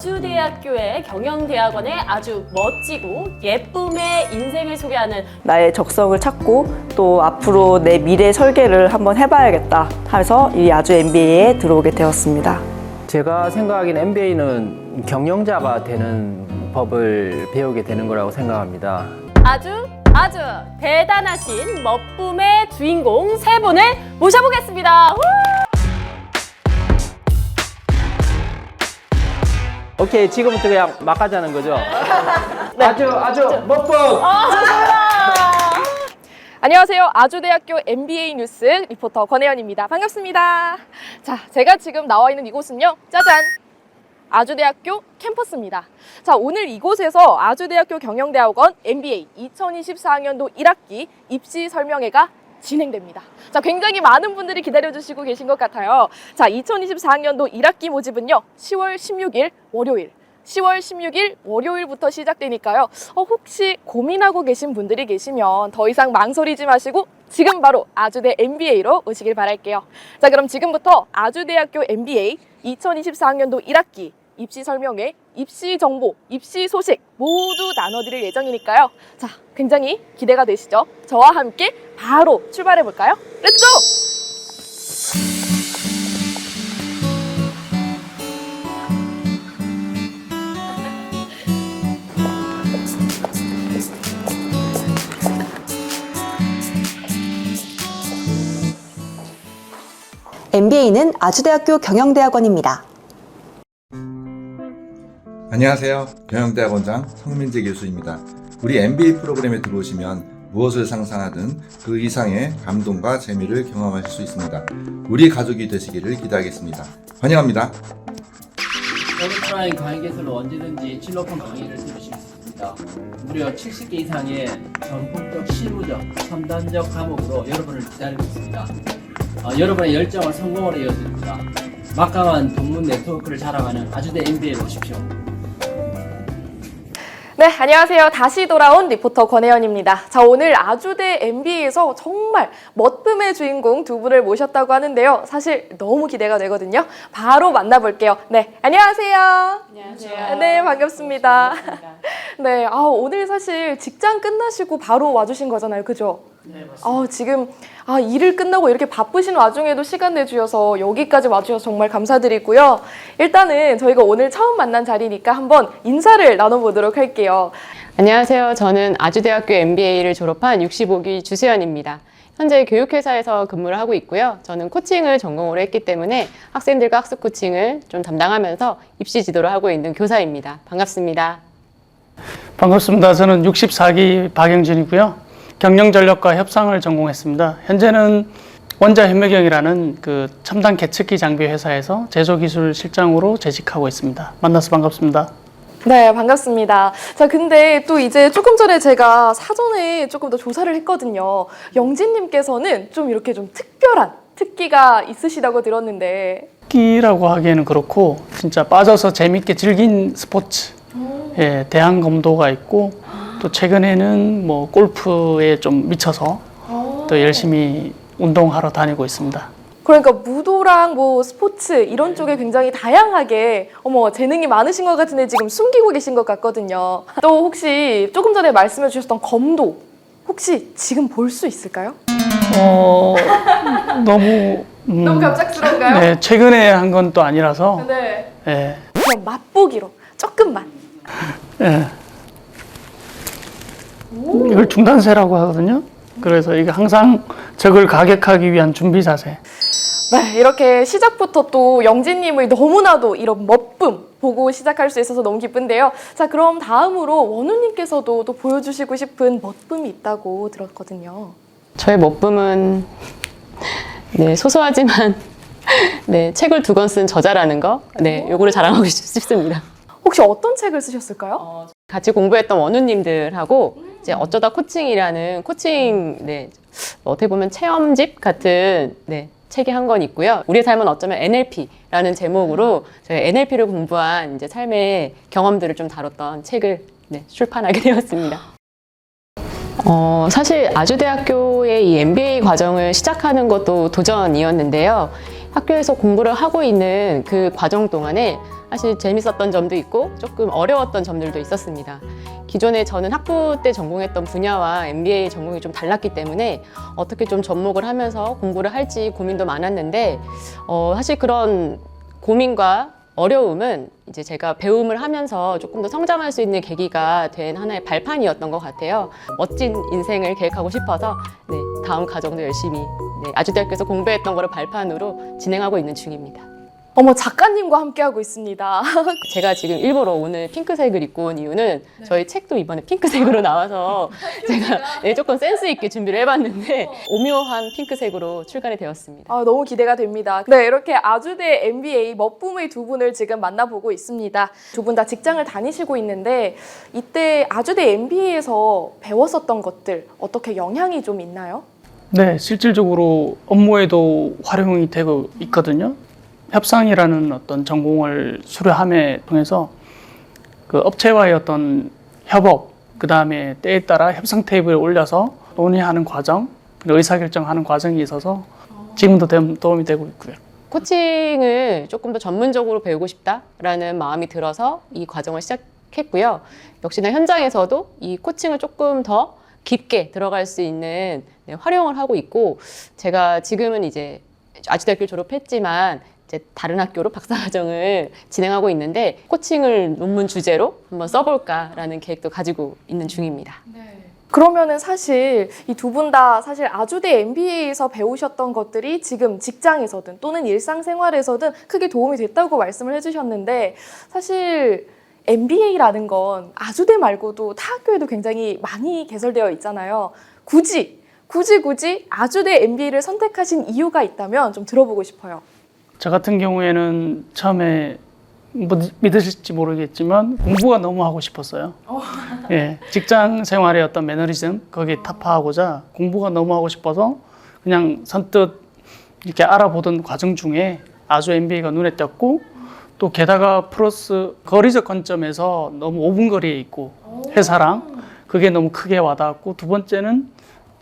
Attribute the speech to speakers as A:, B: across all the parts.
A: 아주대학교의 경영대학원의 아주 멋지고 예쁨의 인생을 소개하는
B: 나의 적성을 찾고 또 앞으로 내 미래 설계를 한번 해봐야겠다 하면서 이 아주 MBA에 들어오게 되었습니다.
C: 제가 생각하기엔 MBA는 경영자가 되는 법을 배우게 되는 거라고 생각합니다.
A: 아주 대단하신 멋쁨의 주인공 세 분을 모셔보겠습니다.
C: 오케이, 지금부터 그냥 막 하자는 거죠? 네. 아주 멋쁨!
D: 안녕하세요. 아주대학교 MBA 뉴스 리포터 권혜연입니다. 반갑습니다. 자, 제가 지금 나와 있는 이곳은요. 짜잔! 아주대학교 캠퍼스입니다. 자, 오늘 이곳에서 아주대학교 경영대학원 MBA 2024학년도 1학기 입시 설명회가 진행됩니다. 자, 굉장히 많은 분들이 기다려주시고 계신 것 같아요. 자, 2024학년도 1학기 모집은요, 10월 16일 월요일, 10월 16일 월요일부터 시작되니까요. 혹시 고민하고 계신 분들이 계시면 더 이상 망설이지 마시고 지금 바로 아주대 MBA로 오시길 바랄게요. 자, 그럼 지금부터 아주대학교 MBA 2024학년도 1학기 입시 설명회, 입시 정보, 입시 소식 모두 나눠드릴 예정이니까요. 자, 굉장히 기대가 되시죠? 저와 함께 바로 출발해 볼까요? 렛츠고!
E: MBA는 아주대학교 경영대학원입니다.
F: 안녕하세요. 경영대학원장 성민재 교수입니다. 우리 MBA 프로그램에 들어오시면 무엇을 상상하든 그 이상의 감동과 재미를 경험하실 수 있습니다. 우리 가족이 되시기를 기대하겠습니다. 환영합니다.
G: 오프라인 강의 개설로 언제든지 진로폰 강의를 들으실 수 있습니다. 무려 70개 이상의 전폭적 실무적, 첨단적 과목으로 여러분을 기다리고 있습니다. 여러분의 열정을 성공으로 이어드립니다. 막강한 동문 네트워크를 자랑하는 아주대 MBA로 오십시오.
D: 네, 안녕하세요. 다시 돌아온 리포터 권혜연입니다. 자, 오늘 아주대 MBA에서 정말 멋쁨의 주인공 두 분을 모셨다고 하는데요. 사실 너무 기대가 되거든요. 바로 만나볼게요. 네, 안녕하세요.
A: 안녕하세요.
D: 네, 반갑습니다. 네, 오늘 사실 직장 끝나시고 바로 와주신 거잖아요. 그죠?
G: 네, 맞습니다.
D: 지금 일을 끝나고 이렇게 바쁘신 와중에도 시간 내주셔서 여기까지 와주셔서 정말 감사드리고요. 일단은 저희가 오늘 처음 만난 자리니까 한번 인사를 나눠보도록 할게요.
H: 안녕하세요. 저는 아주대학교 MBA를 졸업한 65기 주수연입니다. 현재 교육회사에서 근무를 하고 있고요. 저는 코칭을 전공으로 했기 때문에 학생들과 학습 코칭을 좀 담당하면서 입시 지도를 하고 있는 교사입니다. 반갑습니다.
I: 반갑습니다. 저는 64기 박영진이고요. 경영전력과 협상을 전공했습니다. 현재는 원자현매경이라는 그 첨단 계측기 장비 회사에서 제조기술실장으로 재직하고 있습니다. 만나서 반갑습니다.
D: 네, 반갑습니다. 자, 근데 또 이제 조금 전에 제가 사전에 조금 더 조사를 했거든요. 영진님께서는 좀 이렇게 좀 특별한 특기가 있으시다고 들었는데.
I: 특기라고 하기에는 그렇고 진짜 빠져서 재밌게 즐긴 스포츠, 대항검도가 있고 또 최근에는 뭐 골프에 좀 미쳐서 또 열심히 운동하러 다니고 있습니다.
D: 그러니까 무도랑 뭐 스포츠 이런 쪽에 굉장히 다양하게 재능이 많으신 것 같은데 지금 숨기고 계신 것 같거든요. 또 혹시 조금 전에 말씀해 주셨던 검도 혹시 지금 볼 수 있을까요?
I: 너무
D: 너무 갑작스러운가요?
I: 네, 최근에 한 건 또 아니라서
D: 네.
I: 네.
D: 그럼 맛보기로 조금만.
I: 네. 이걸 중단세라고 하거든요. 그래서 이게 항상 적을 가격하기 위한 준비 자세.
D: 네, 이렇게 시작부터 또 영진님의 너무나도 이런 멋쁨 보고 시작할 수 있어서 너무 기쁜데요. 자, 그럼 다음으로 원우님께서도 또 보여주시고 싶은 멋쁨이 있다고 들었거든요.
H: 저의 멋쁨은 소소하지만 책을 2권 쓴 저자라는 거, 요거를 자랑하고 싶습니다.
D: 혹시 어떤 책을 쓰셨을까요?
H: 같이 공부했던 원우님들하고 이제 어쩌다 코칭이라는 코칭, 어떻게 보면 체험집 같은 책이 한 권 있고요. 우리의 삶은 어쩌면 NLP라는 제목으로 저희 NLP를 공부한 이제 삶의 경험들을 좀 다뤘던 책을 출판하게 되었습니다. 사실 아주대학교의 이 MBA 과정을 시작하는 것도 도전이었는데요. 학교에서 공부를 하고 있는 그 과정 동안에 사실 재밌었던 점도 있고 조금 어려웠던 점들도 있었습니다. 기존에 저는 학부 때 전공했던 분야와 MBA 전공이 좀 달랐기 때문에 어떻게 좀 접목을 하면서 공부를 할지 고민도 많았는데 사실 그런 고민과 어려움은 이제 제가 배움을 하면서 조금 더 성장할 수 있는 계기가 된 하나의 발판이었던 것 같아요. 멋진 인생을 계획하고 싶어서 다음 과정도 열심히 아주대학교에서 공부했던 거를 발판으로 진행하고 있는 중입니다.
D: 어머, 작가님과 함께하고 있습니다.
H: 제가 지금 일부러 오늘 핑크색을 입고 온 이유는 저희 책도 이번에 핑크색으로 나와서 제가 조금 센스 있게 준비를 해봤는데 오묘한 핑크색으로 출간이 되었습니다.
D: 너무 기대가 됩니다. 네, 이렇게 아주대 MBA 멋붐의 두 분을 지금 만나보고 있습니다. 두 분 다 직장을 다니시고 있는데 이때 아주대 MBA에서 배웠었던 것들 어떻게 영향이 좀 있나요?
I: 네, 실질적으로 업무에도 활용이 되고 있거든요. 협상이라는 어떤 전공을 수료함에 통해서 그 업체와의 어떤 협업, 그 다음에 때에 따라 협상 테이블에 올려서 논의하는 과정, 의사결정하는 과정이 있어서 지금도 도움이 되고 있고요.
H: 코칭을 조금 더 전문적으로 배우고 싶다라는 마음이 들어서 이 과정을 시작했고요. 역시나 현장에서도 이 코칭을 조금 더 깊게 들어갈 수 있는 활용을 하고 있고, 제가 지금은 이제 아주대학교 졸업했지만 이제 다른 학교로 박사과정을 진행하고 있는데 코칭을 논문 주제로 한번 써볼까라는 계획도 가지고 있는 중입니다.
D: 그러면은 사실 이 두 분 다 사실 아주대 MBA에서 배우셨던 것들이 지금 직장에서든 또는 일상생활에서든 크게 도움이 됐다고 말씀을 해주셨는데, 사실 MBA라는 건 아주대 말고도 타 학교에도 굉장히 많이 개설되어 있잖아요. 굳이 아주대 MBA를 선택하신 이유가 있다면 좀 들어보고 싶어요.
I: 저 같은 경우에는 처음에 믿으실지 모르겠지만 공부가 너무 하고 싶었어요. 예, 직장 생활의 어떤 매너리즘 거기에 타파하고자 공부가 너무 하고 싶어서 그냥 선뜻 이렇게 알아보던 과정 중에 아주 MBA가 눈에 띄었고, 또 게다가 플러스 거리적 관점에서 너무 5분 거리에 있고 회사랑 그게 너무 크게 와닿았고, 두 번째는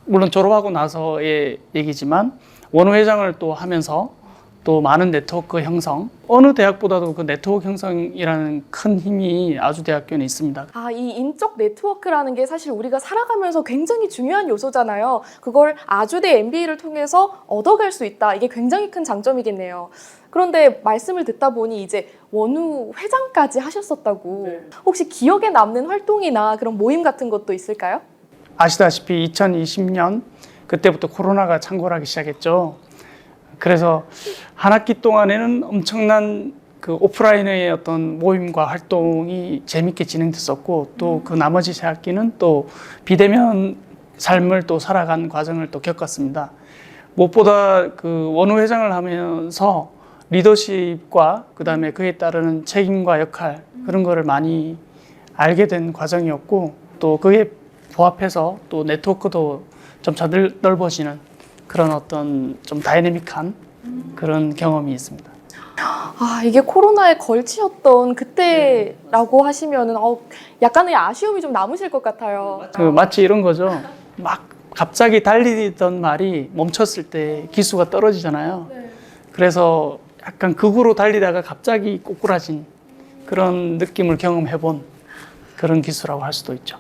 I: 물론 졸업하고 나서의 얘기지만 원후회장을 또 하면서 또 많은 네트워크 형성, 어느 대학보다도 그 네트워크 형성이라는 큰 힘이 아주대학교는 있습니다.
D: 이 인적 네트워크라는 게 사실 우리가 살아가면서 굉장히 중요한 요소잖아요. 그걸 아주대 MBA를 통해서 얻어갈 수 있다. 이게 굉장히 큰 장점이겠네요. 그런데 말씀을 듣다 보니 이제 원우 회장까지 하셨었다고. 혹시 기억에 남는 활동이나 그런 모임 같은 것도 있을까요?
I: 아시다시피 2020년 그때부터 코로나가 창궐하기 시작했죠. 그래서 한 학기 동안에는 엄청난 그 오프라인의 어떤 모임과 활동이 재밌게 진행됐었고, 또 그 나머지 세 학기는 또 비대면 삶을 또 살아간 과정을 또 겪었습니다. 무엇보다 그 원우 회장을 하면서 리더십과 그 다음에 그에 따르는 책임과 역할, 그런 거를 많이 알게 된 과정이었고, 또 그에 부합해서 또 네트워크도 점차 넓어지는 그런 어떤 좀 다이내믹한 그런 경험이 있습니다.
D: 이게 코로나에 걸치셨던 그때라고 하시면은 약간의 아쉬움이 좀 남으실 것 같아요.
I: 마치 이런 거죠. 막 갑자기 달리던 말이 멈췄을 때 기수가 떨어지잖아요. 그래서 약간 극으로 달리다가 갑자기 꼬꾸라진 그런 느낌을 경험해본 그런 기수라고 할 수도 있죠.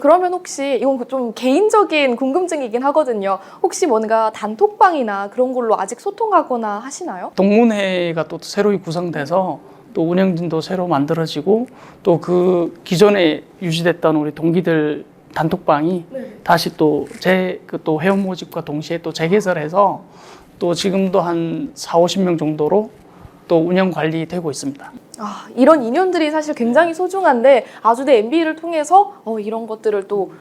D: 그러면 혹시 이건 좀 개인적인 궁금증이긴 하거든요. 혹시 뭔가 단톡방이나 그런 걸로 아직 소통하거나 하시나요?
I: 동문회가 또 새로 구성돼서 또 운영진도 새로 만들어지고, 또 그 기존에 유지됐던 우리 동기들 단톡방이 다시 또 또 회원 모집과 동시에 또 재개설해서 또 지금도 한 40-50명 정도로 또 운영 관리되고 있습니다.
D: 이런 인연들이 사실 굉장히 소중한데 아주대 MBA를 통해서 이런 것들을 또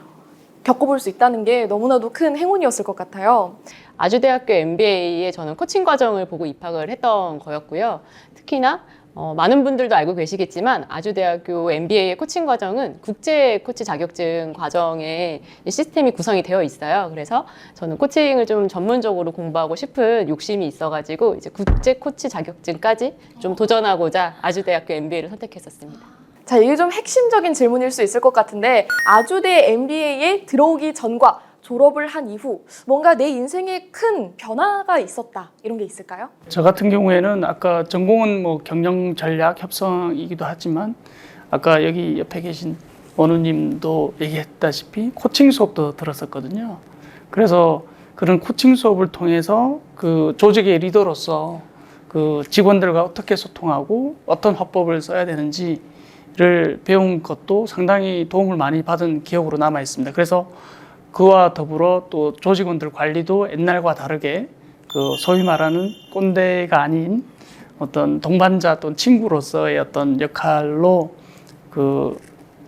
D: 겪어볼 수 있다는 게 너무나도 큰 행운이었을 것 같아요.
H: 아주대학교 MBA에 저는 코칭 과정을 보고 입학을 했던 거였고요. 특히나 많은 분들도 알고 계시겠지만 아주대학교 MBA의 코칭 과정은 국제 코치 자격증 과정에 시스템이 구성이 되어 있어요. 그래서 저는 코칭을 좀 전문적으로 공부하고 싶은 욕심이 있어가지고 이제 국제 코치 자격증까지 좀 도전하고자 아주대학교 MBA를 선택했었습니다.
D: 자, 이게 좀 핵심적인 질문일 수 있을 것 같은데 아주대 MBA에 들어오기 전과 졸업을 한 이후 뭔가 내 인생에 큰 변화가 있었다 이런 게 있을까요?
I: 저 같은 경우에는 아까 전공은 뭐 경영 전략 협상이기도 하지만 아까 여기 옆에 계신 원우님도 얘기했다시피 코칭 수업도 들었었거든요. 그래서 그런 코칭 수업을 통해서 그 조직의 리더로서 그 직원들과 어떻게 소통하고 어떤 화법을 써야 되는지를 배운 것도 상당히 도움을 많이 받은 기억으로 남아 있습니다. 그래서 그와 더불어 또 조직원들 관리도 옛날과 다르게 그 소위 말하는 꼰대가 아닌 어떤 동반자 또는 친구로서의 어떤 역할로 그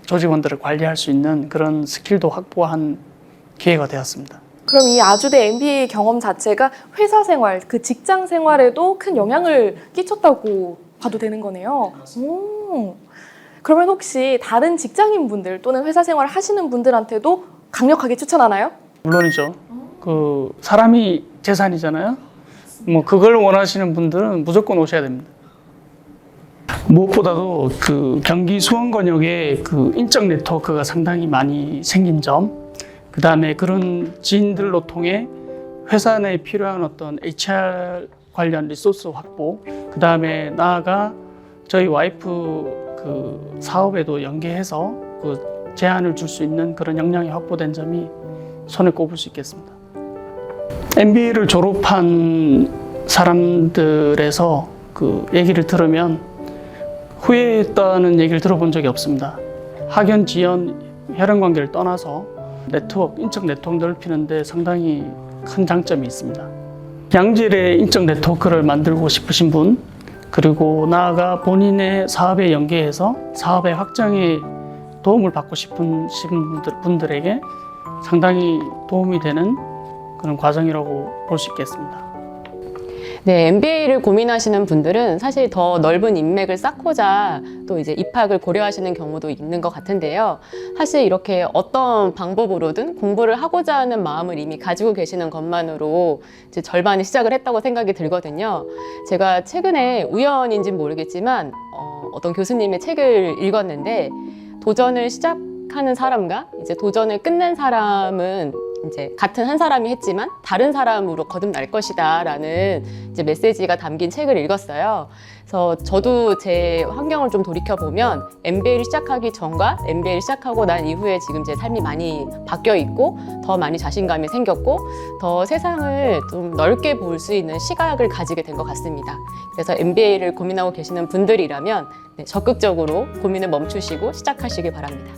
I: 조직원들을 관리할 수 있는 그런 스킬도 확보한 기회가 되었습니다.
D: 그럼 이 아주대 MBA 경험 자체가 회사 생활, 그 직장 생활에도 큰 영향을 끼쳤다고 봐도 되는 거네요. 오. 그러면 혹시 다른 직장인분들 또는 회사 생활을 하시는 분들한테도 강력하게 추천하나요?
I: 물론이죠. 그 사람이 재산이잖아요. 뭐 그걸 원하시는 분들은 무조건 오셔야 됩니다. 무엇보다도 그 경기 수원권역에 그 인적 네트워크가 상당히 많이 생긴 점, 그 다음에 그런 지인들로 통해 회사 내에 필요한 어떤 HR 관련 리소스 확보, 그 다음에 나아가 저희 와이프 그 사업에도 연계해서 그 제안을 줄 수 있는 그런 역량이 확보된 점이 손에 꼽을 수 있겠습니다. MBA를 졸업한 사람들에서 그 얘기를 들으면 후회했다는 얘기를 들어본 적이 없습니다. 학연, 지연, 혈연 관계를 떠나서 네트워크, 인적 네트워크 넓히는데 상당히 큰 장점이 있습니다. 양질의 인적 네트워크를 만들고 싶으신 분, 그리고 나아가 본인의 사업에 연계해서 사업의 확장에 도움을 받고 싶은 분들에게 상당히 도움이 되는 그런 과정이라고 볼 수 있겠습니다.
H: 네, MBA를 고민하시는 분들은 사실 더 넓은 인맥을 쌓고자 또 이제 입학을 고려하시는 경우도 있는 것 같은데요. 사실 이렇게 어떤 방법으로든 공부를 하고자 하는 마음을 이미 가지고 계시는 것만으로 이제 절반이 시작을 했다고 생각이 들거든요. 제가 최근에 우연인지는 모르겠지만 어떤 교수님의 책을 읽었는데 도전을 시작하는 사람과 이제 도전을 끝낸 사람은 이제 같은 한 사람이 했지만 다른 사람으로 거듭날 것이다 라는 이제 메시지가 담긴 책을 읽었어요. 그래서 저도 제 환경을 좀 돌이켜보면 MBA를 시작하기 전과 MBA를 시작하고 난 이후에 지금 제 삶이 많이 바뀌어 있고 더 많이 자신감이 생겼고 더 세상을 좀 넓게 볼 수 있는 시각을 가지게 된 것 같습니다. 그래서 MBA를 고민하고 계시는 분들이라면 적극적으로 고민을 멈추시고 시작하시길 바랍니다.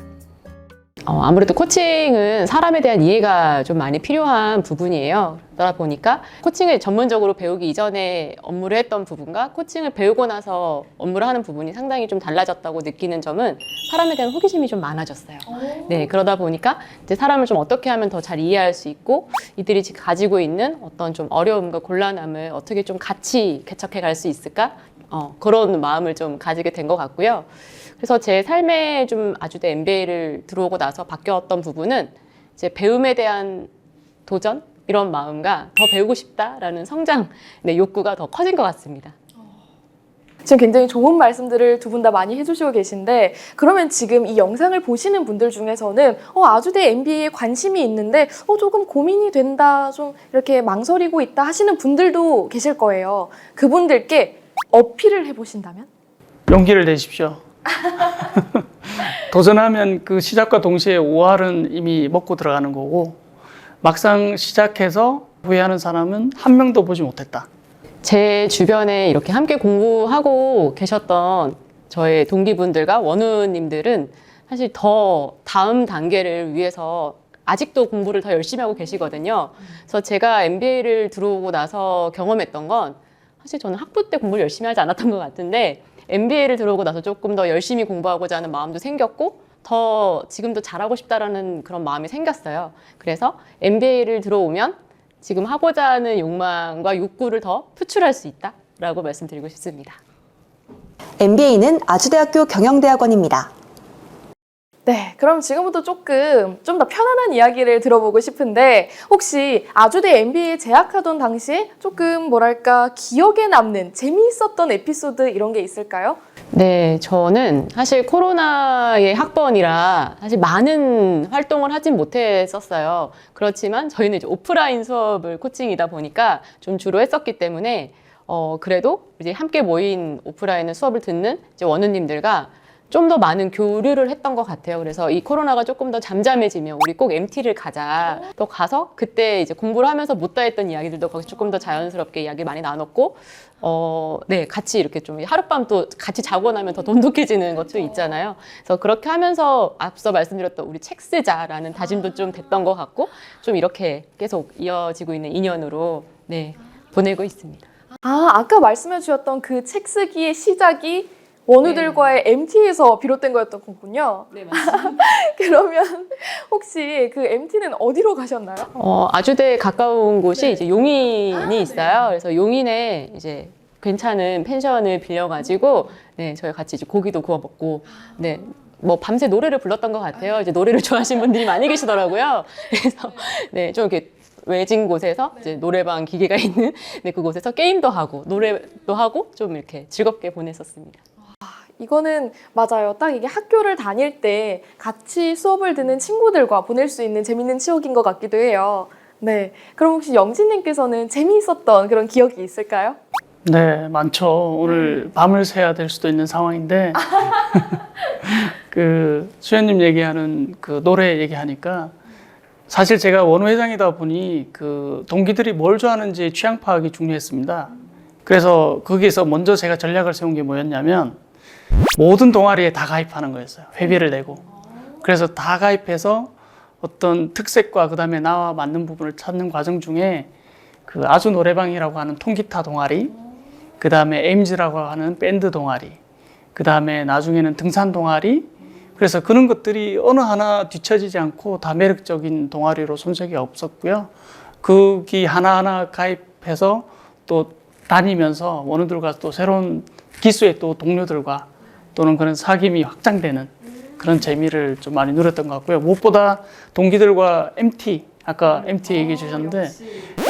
H: 아무래도 코칭은 사람에 대한 이해가 좀 많이 필요한 부분이에요. 그러다 보니까 코칭을 전문적으로 배우기 이전에 업무를 했던 부분과 코칭을 배우고 나서 업무를 하는 부분이 상당히 좀 달라졌다고 느끼는 점은 사람에 대한 호기심이 좀 많아졌어요. 네, 그러다 보니까 이제 사람을 좀 어떻게 하면 더 잘 이해할 수 있고 이들이 지금 가지고 있는 어떤 좀 어려움과 곤란함을 어떻게 좀 같이 개척해 갈 수 있을까? 그런 마음을 좀 가지게 된 것 같고요. 그래서 제 삶에 좀 아주대 MBA를 들어오고 나서 바뀌었던 부분은 이제 배움에 대한 도전 이런 마음과 더 배우고 싶다라는 성장 욕구가 더 커진 것 같습니다.
D: 지금 굉장히 좋은 말씀들을 두 분 다 많이 해주시고 계신데 그러면 지금 이 영상을 보시는 분들 중에서는 아주대 MBA에 관심이 있는데 조금 고민이 된다, 좀 이렇게 망설이고 있다 하시는 분들도 계실 거예요. 그분들께 어필을 해보신다면?
I: 용기를 내십시오. 도전하면 그 시작과 동시에 5할은 이미 먹고 들어가는 거고 막상 시작해서 후회하는 사람은 한 명도 보지 못했다.
H: 제 주변에 이렇게 함께 공부하고 계셨던 저의 동기분들과 원우님들은 사실 더 다음 단계를 위해서 아직도 공부를 더 열심히 하고 계시거든요. 그래서 제가 MBA를 들어오고 나서 경험했던 건 사실 저는 학부 때 공부를 열심히 하지 않았던 것 같은데 MBA를 들어오고 나서 조금 더 열심히 공부하고자 하는 마음도 생겼고 더 지금도 잘하고 싶다라는 그런 마음이 생겼어요. 그래서 MBA를 들어오면 지금 하고자 하는 욕망과 욕구를 더 표출할 수 있다라고 말씀드리고 싶습니다.
E: MBA는 아주대학교 경영대학원입니다.
D: 네, 그럼 지금부터 조금 좀 더 편안한 이야기를 들어보고 싶은데 혹시 아주대 MBA에 재학하던 당시에 조금 뭐랄까 기억에 남는 재미있었던 에피소드 이런 게 있을까요?
H: 네, 저는 사실 코로나의 학번이라 사실 많은 활동을 하진 못했었어요. 그렇지만 저희는 이제 오프라인 수업을 코칭이다 보니까 좀 주로 했었기 때문에 그래도 이제 함께 모인 오프라인 수업을 듣는 이제 원우님들과 좀 더 많은 교류를 했던 것 같아요. 그래서 이 코로나가 조금 더 잠잠해지면 우리 꼭 MT를 가자. 또 가서 그때 이제 공부를 하면서 못다 했던 이야기들도 거기서 조금 더 자연스럽게 이야기 많이 나눴고, 네, 같이 이렇게 좀 하룻밤 또 같이 자고 나면 더 돈독해지는 것도 있잖아요. 그래서 그렇게 하면서 앞서 말씀드렸던 우리 책 쓰자라는 다짐도 좀 됐던 것 같고, 좀 이렇게 계속 이어지고 있는 인연으로 네, 보내고 있습니다.
D: 아, 아까 말씀해 주셨던 그 책 쓰기의 시작이 원우들과의 MT에서 비롯된 거였던 거군요.
H: 네, 맞습니다.
D: 그러면 혹시 그 MT는 어디로 가셨나요?
H: 아주대에 가까운 곳이 이제 용인이 있어요. 그래서 용인에 이제 괜찮은 펜션을 빌려가지고, 네, 저희 같이 이제 고기도 구워 먹고, 네, 뭐 밤새 노래를 불렀던 것 같아요. 이제 노래를 좋아하시는 분들이 많이 계시더라고요. 그래서 네, 좀 이렇게 외진 곳에서 이제 노래방 기계가 있는 네, 그곳에서 게임도 하고 노래도 하고 좀 이렇게 즐겁게 보냈었습니다.
D: 이거는 맞아요. 딱 이게 학교를 다닐 때 같이 수업을 듣는 친구들과 보낼 수 있는 재밌는 추억인 것 같기도 해요. 네. 그럼 혹시 영진님께서는 재미있었던 그런 기억이 있을까요?
I: 네, 많죠. 오늘 밤을 새야 될 수도 있는 상황인데 그 수현님 얘기하는 그 노래 얘기하니까 사실 제가 원우회장이다 보니 그 동기들이 뭘 좋아하는지 취향 파악이 중요했습니다. 그래서 거기에서 먼저 제가 전략을 세운 게 뭐였냐면 모든 동아리에 다 가입하는 거였어요. 회비를 내고. 그래서 다 가입해서 어떤 특색과 그다음에 나와 맞는 부분을 찾는 과정 중에 그 아주 노래방이라고 하는 통기타 동아리, 그다음에 에임즈라고 하는 밴드 동아리, 그다음에 나중에는 등산 동아리. 그래서 그런 것들이 어느 하나 뒤처지지 않고 다 매력적인 동아리로 손색이 없었고요. 거기 하나하나 가입해서 또 다니면서 원우들과 또 새로운 기수의 또 동료들과 또는 그런 사귐이 확장되는 그런 재미를 좀 많이 누렸던 것 같고요. 무엇보다 동기들과 MT, 아까 MT 얘기해 주셨는데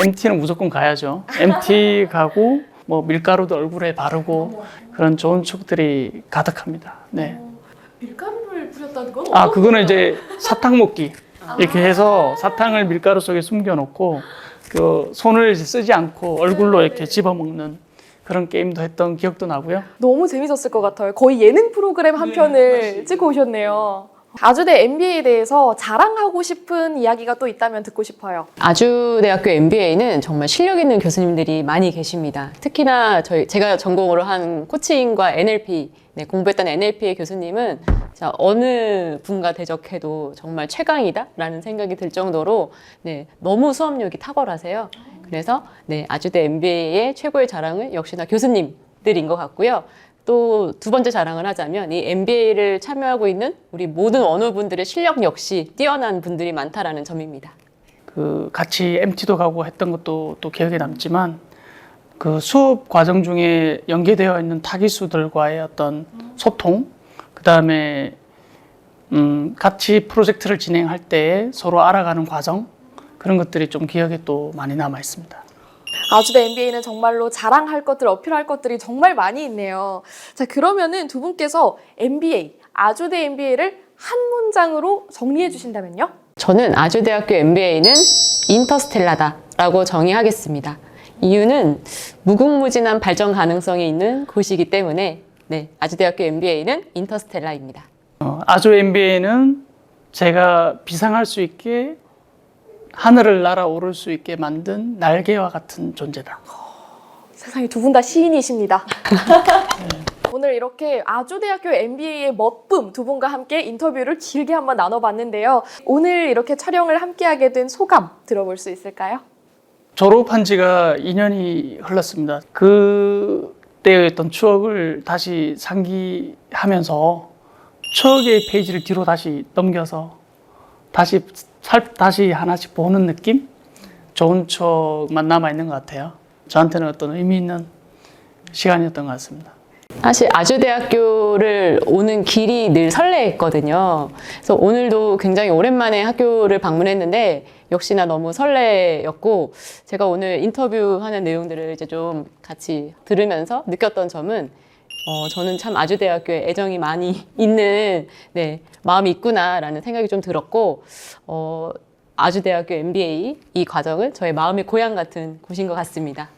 I: MT는 무조건 가야죠. MT 가고 뭐 밀가루도 얼굴에 바르고 그런 좋은 추억들이 가득합니다. 네.
D: 밀가루를 뿌렸다는 건?
I: 아, 그거는 이제 사탕 먹기. 이렇게 해서 사탕을 밀가루 속에 숨겨놓고 그 손을 쓰지 않고 얼굴로 이렇게 집어먹는 그런 게임도 했던 기억도 나고요.
D: 너무 재밌었을 것 같아요. 거의 예능 프로그램 한 편을 찍고 오셨네요. 아주대 MBA에 대해서 자랑하고 싶은 이야기가 또 있다면 듣고 싶어요.
H: 아주대학교 MBA는 정말 실력 있는 교수님들이 많이 계십니다. 특히나 제가 전공으로 한 코칭과 NLP, 네, 공부했던 NLP의 교수님은 자, 어느 분과 대적해도 정말 최강이다라는 생각이 들 정도로 네, 너무 수업력이 탁월하세요. 그래서 네, 아주대 MBA의 최고의 자랑은 역시나 교수님들인 것 같고요. 또 두 번째 자랑을 하자면 이 MBA를 참여하고 있는 우리 모든 원우분들의 실력 역시 뛰어난 분들이 많다라는 점입니다.
I: 그 같이 MT도 가고 했던 것도 또 기억에 남지만 그 수업 과정 중에 연계되어 있는 타기수들과의 어떤 소통, 그 다음에 같이 프로젝트를 진행할 때 서로 알아가는 과정, 그런 것들이 좀 기억에 또 많이 남아 있습니다.
D: 아주대 MBA는 정말로 자랑할 것들, 어필할 것들이 정말 많이 있네요. 자, 그러면은 두 분께서 MBA, 아주대 MBA를 한 문장으로 정리해 주신다면요?
H: 저는 아주대학교 MBA는 인터스텔라다라고 정의하겠습니다. 이유는 무궁무진한 발전 가능성이 있는 곳이기 때문에 네, 아주대학교 MBA는 인터스텔라입니다.
I: 아주 MBA는 제가 비상할 수 있게 하늘을 날아오를 수 있게 만든 날개와 같은 존재다.
D: 세상에 두 분 다 시인이십니다. 오늘 이렇게 아주대학교 MBA의 멋붐 두 분과 함께 인터뷰를 길게 한번 나눠봤는데요. 오늘 이렇게 촬영을 함께하게 된 소감 들어볼 수 있을까요?
I: 졸업한 지가 2년이 흘렀습니다. 그때의 어떤 추억을 다시 상기하면서 추억의 페이지를 뒤로 다시 넘겨서 다시 하나씩 보는 느낌? 좋은 추억만 남아있는 것 같아요. 저한테는 어떤 의미 있는 시간이었던 것 같습니다.
H: 사실 아주대학교를 오는 길이 늘 설레했거든요. 그래서 오늘도 굉장히 오랜만에 학교를 방문했는데 역시나 너무 설레였고, 제가 오늘 인터뷰하는 내용들을 이제 좀 같이 들으면서 느꼈던 점은 저는 참 아주대학교에 애정이 많이 있는 마음이 있구나라는 생각이 좀 들었고, 아주대학교 MBA 이 과정은 저의 마음의 고향 같은 곳인 것 같습니다.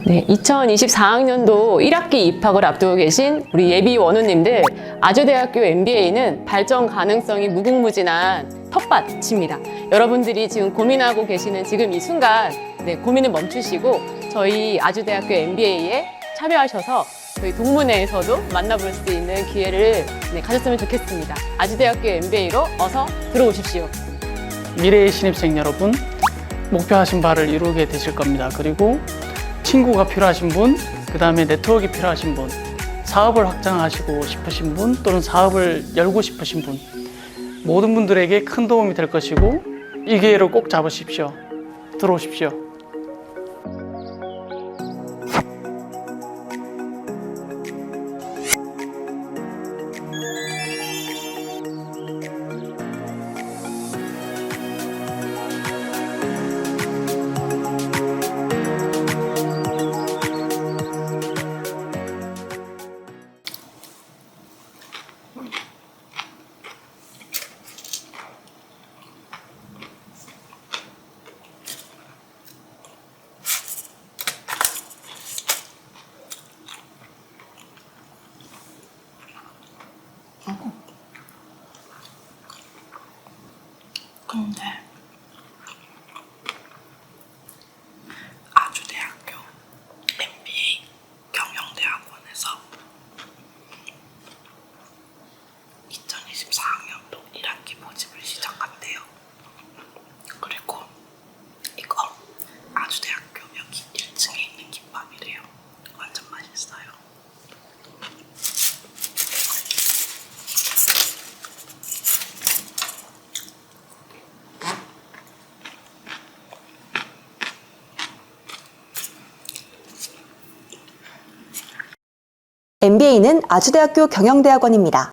H: 네, 2024학년도 1학기 입학을 앞두고 계신 우리 예비 원우님들, 아주대학교 MBA는 발전 가능성이 무궁무진한 텃밭입니다. 여러분들이 지금 고민하고 계시는 지금 이 순간 고민을 멈추시고 저희 아주대학교 MBA에 참여하셔서 저희 동문회에서도 만나볼 수 있는 기회를 가졌으면 좋겠습니다. 아주대학교 MBA로 어서 들어오십시오.
I: 미래의 신입생 여러분, 목표하신 바를 이루게 되실 겁니다. 그리고 친구가 필요하신 분, 그 다음에 네트워크가 필요하신 분, 사업을 확장하시고 싶으신 분, 또는 사업을 열고 싶으신 분, 모든 분들에게 큰 도움이 될 것이고 이 기회를 꼭 잡으십시오. 들어오십시오.
J: 근데 아주대학교 MBA 경영대학원에서 2024학년도 1학기 모집을 시작한대요. 그리고 이거 아주대학교 여기 1층에 있는 김밥이래요. 완전 맛있어요.
E: MBA는 아주대학교 경영대학원입니다.